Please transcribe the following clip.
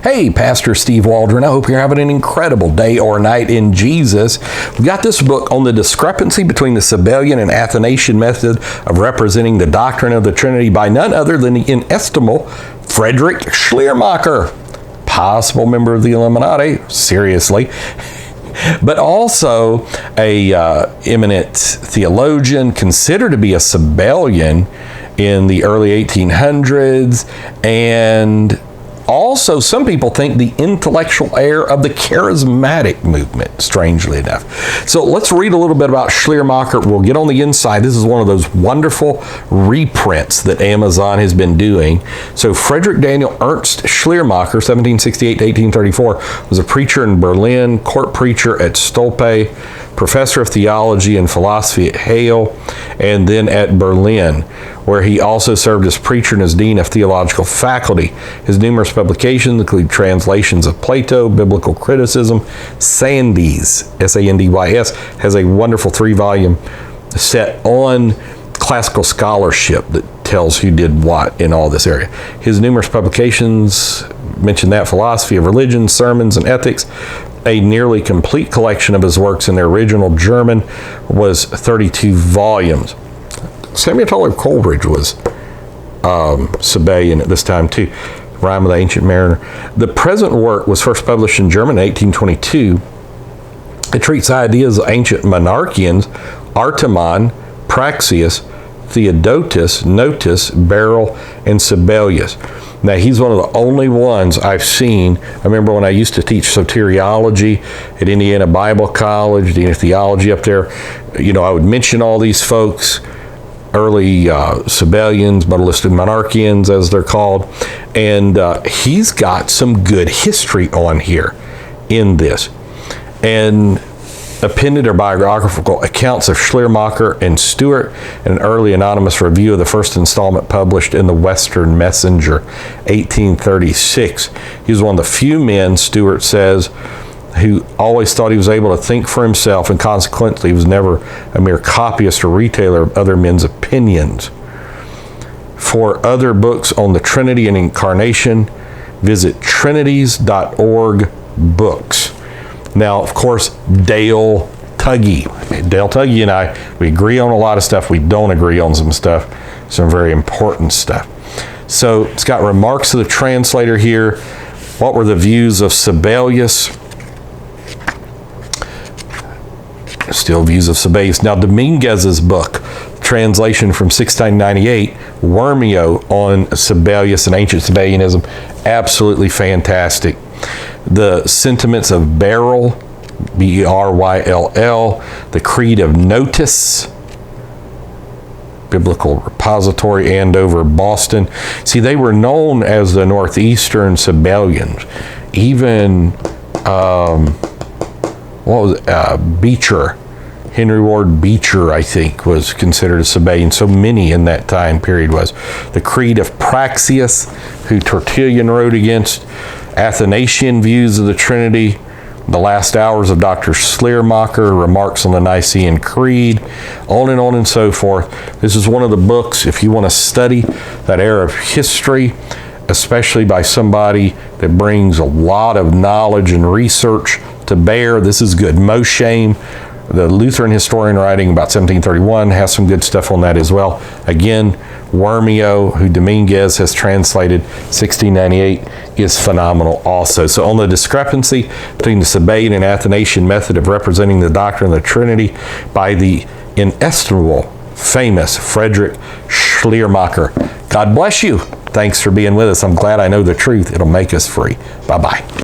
Hey, Pastor Steve Waldron. I hope you're having an incredible day or night in Jesus. We've got this book on the discrepancy between the Sabellian and Athanasian method of representing the doctrine of the Trinity by none other than the inestimable Friedrich Schleiermacher, possible member of the Illuminati, seriously, but also a eminent theologian, considered to be a Sabellian in the early 1800s, and also some people think the intellectual heir of the charismatic movement, strangely enough. So let's read a little bit about Schleiermacher. We'll get on the inside. This is one of those wonderful reprints that Amazon has been doing. So Friedrich Daniel Ernst Schleiermacher, 1768 to 1834, was a preacher in Berlin, court preacher at Stolpe, professor of theology and philosophy at Halle, and then at Berlin, where he also served as preacher and as dean of theological faculty. His numerous publications include translations of Plato, biblical criticism. Sandys, S-A-N-D-Y-S, has a wonderful 3-volume set on classical scholarship that tells who did what in all this area. His numerous publications mention that philosophy of religion, sermons, and ethics. A nearly complete collection of his works in their original German was 32 volumes. Samuel Taylor Coleridge was Sabellian at this time too. Rime of the Ancient Mariner. The present work was first published in German in 1822. It treats ideas of ancient monarchians, Artemon, Praxius, Theodotus, Notus, Beryl, and Sabellius. Now, he's one of the only ones I've seen. I remember when I used to teach soteriology at Indiana Bible College, Dean of Theology up there, I would mention all these folks, early Sabellians, modalistic monarchians, as they're called, and he's got some good history on here in this. And appended are biographical accounts of Schleiermacher and Stewart, and an early anonymous review of the first installment published in the Western Messenger, 1836. He was one of the few men, Stewart says, who always thought he was able to think for himself, and consequently was never a mere copyist or retailer of other men's opinions. For other books on the Trinity and Incarnation, visit trinities.org books. Now, of course, Dale Tuggy and I, we agree on a lot of stuff. We don't agree on some stuff, some very important stuff. So it's got remarks of the translator here. What were the views of Sabellius? Still views of Sabellius. Now, Dominguez's book, translation from 1698, Wormio on Sabellius and ancient Sabellianism, absolutely fantastic. The sentiments of Beryl, B-E-R-Y-L-L, the Creed of Notus, Biblical Repository, Andover, Boston. See, they were known as the Northeastern Sabellians. Even, Beecher, Henry Ward Beecher, I think, was considered a Sabellian. So many in that time period was. The Creed of Praxius, who Tertullian wrote against. Athanasian views of the Trinity. The Last Hours of Dr. Schleiermacher, Remarks on the Nicene Creed, on and so forth. This is one of the books, if you want to study that era of history, especially by somebody that brings a lot of knowledge and research to bear, this is good. Mosheim, the Lutheran historian writing about 1731, has some good stuff on that as well. Again, Wormio, who Dominguez has translated, 1698, is phenomenal also. So on the discrepancy between the Sabellian and Athanasian method of representing the doctrine of the Trinity by the inestimable, famous Friedrich Schleiermacher. God bless you. Thanks for being with us. I'm glad I know the truth. It'll make us free. Bye-bye.